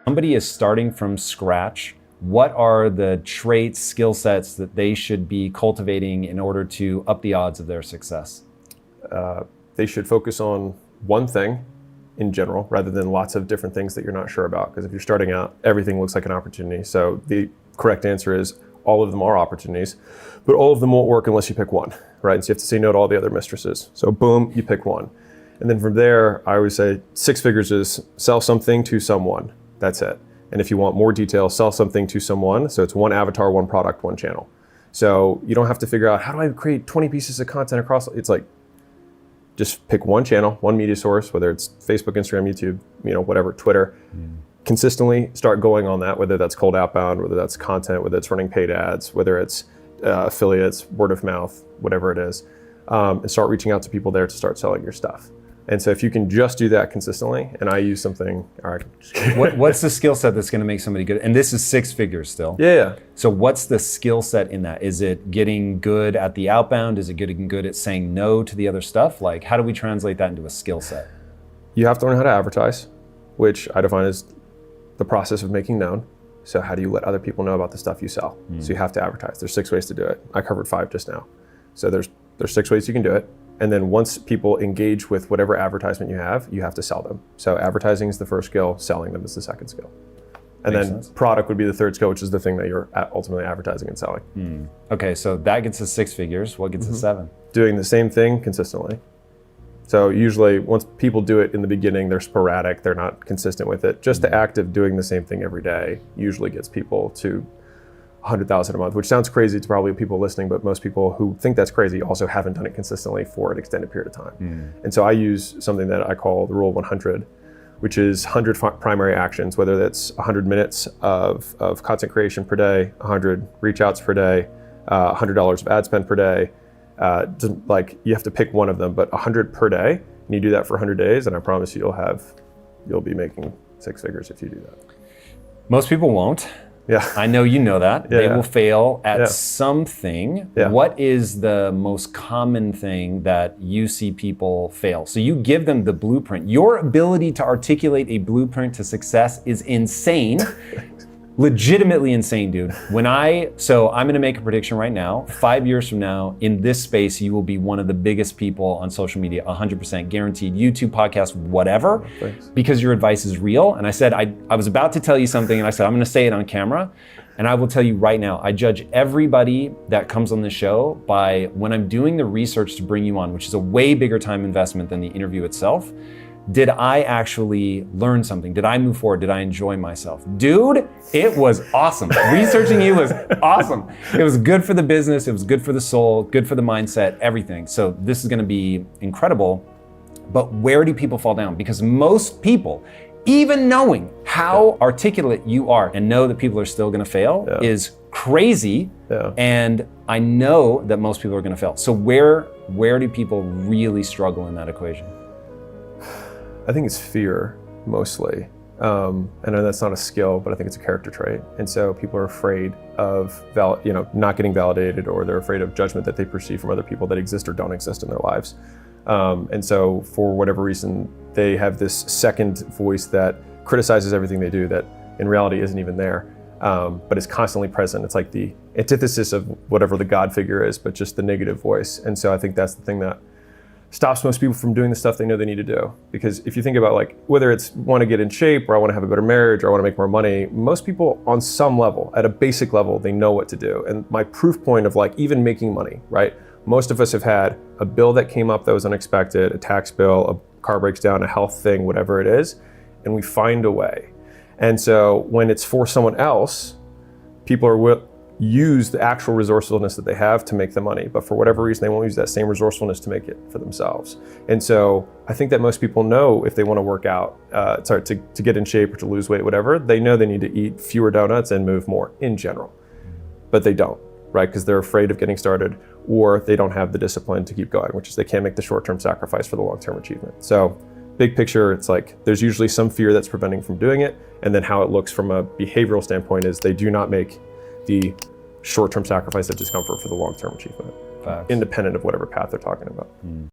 Somebody is starting from scratch. What are the traits, skill sets that they should be cultivating in order to up the odds of their success? They should focus on one thing in general, rather than lots of different things that you're not sure about. Because if you're starting out, everything looks like an opportunity. So the correct answer is all of them are opportunities, but all of them won't work unless you pick one, right? And so you have to say no to all the other mistresses. So boom, you pick one. And then from there, I always say 6 figures is sell something to someone. That's it. And if you want more detail, sell something to someone. So it's one avatar, one product, one channel. So you don't have to figure out, how do I create 20 pieces of content across? It's like, just pick one channel, one media source, whether it's Facebook, Instagram, YouTube, whatever, Twitter. Consistently start going on that, whether that's cold outbound, whether that's content, whether it's running paid ads, whether it's affiliates, word of mouth, whatever it is, and start reaching out to people there to start selling your stuff. And so if you can just do that consistently, and I use something, all right. What's the skill set that's gonna make somebody good? And this is 6 figures still. Yeah. So what's the skill set in that? Is it getting good at the outbound? Is it getting good at saying no to the other stuff? Like, how do we translate that into a skill set? You have to learn how to advertise, which I define as the process of making known. So how do you let other people know about the stuff you sell? So you have to advertise. There's 6 ways to do it. I covered 5 just now. So there's 6 ways you can do it. And then once people engage with whatever advertisement you have to sell them. So advertising is the first skill, selling them is the second skill. And Makes then sense. Product would be the third skill, which is the thing that you're ultimately advertising and selling. Okay, so that gets us 6 figures. What gets us 7? Doing the same thing consistently. So usually once people do it in the beginning, they're sporadic, they're not consistent with it. Just the act of doing the same thing every day usually gets people to 100,000 a month, which sounds crazy to probably people listening, but most people who think that's crazy also haven't done it consistently for an extended period of time. And so I use something that I call the rule of 100, which is 100 primary actions, whether that's 100 minutes of content creation per day, 100 reach outs per day, $100 of ad spend per day. Like you have to pick one of them, but 100 per day, and you do that for 100 days, and I promise you you'll be making 6 figures if you do that. Most people won't. Yeah. I know you know that. They Yeah. will fail at something. Yeah. What is the most common thing that you see people fail? So you give them the blueprint. Your ability to articulate a blueprint to success is insane. Legitimately insane, dude. So I'm gonna make a prediction right now. 5 years from now, in this space, you will be one of the biggest people on social media, 100% guaranteed. YouTube, podcast, whatever, Thanks. because your advice is real. And I said, I was about to tell you something, and I said, I'm gonna say it on camera. And I will tell you right now, I judge everybody that comes on this show by when I'm doing the research to bring you on, which is a way bigger time investment than the interview itself. Did I actually learn something? Did I move forward? Did I enjoy myself? Dude, it was awesome. Researching you was awesome. It was good for the business. It was good for the soul, good for the mindset, everything. So this is gonna be incredible. But where do people fall down? Because most people, even knowing how articulate you are and know that people are still gonna fail is crazy. And I know that most people are gonna fail. So where do people really struggle in that equation? I think it's fear, mostly. I know that's not a skill, but I think it's a character trait. And so people are afraid of not getting validated, or they're afraid of judgment that they perceive from other people that exist or don't exist in their lives. And so for whatever reason, they have this second voice that criticizes everything they do that in reality isn't even there, but is constantly present. It's like the antithesis of whatever the God figure is, but just the negative voice. And so I think that's the thing that stops most people from doing the stuff they know they need to do. Because if you think about, like, whether it's want to get in shape, or I want to have a better marriage, or I want to make more money, most people on some level, at a basic level, they know what to do. And my proof point of, like, even making money, right? Most of us have had a bill that came up that was unexpected, a tax bill, a car breaks down, a health thing, whatever it is, and we find a way. And so when it's for someone else, people are use the actual resourcefulness that they have to make the money, but for whatever reason, they won't use that same resourcefulness to make it for themselves. And so I think that most people know, if they want to work out, to get in shape or to lose weight, whatever, they know they need to eat fewer donuts and move more in general, but they don't, right? Because they're afraid of getting started, or they don't have the discipline to keep going, which is they can't make the short-term sacrifice for the long-term achievement. So big picture, it's like there's usually some fear that's preventing from doing it, and then how it looks from a behavioral standpoint is they do not make the short-term sacrifice of discomfort for the long-term achievement, Facts. independent of whatever path they're talking about.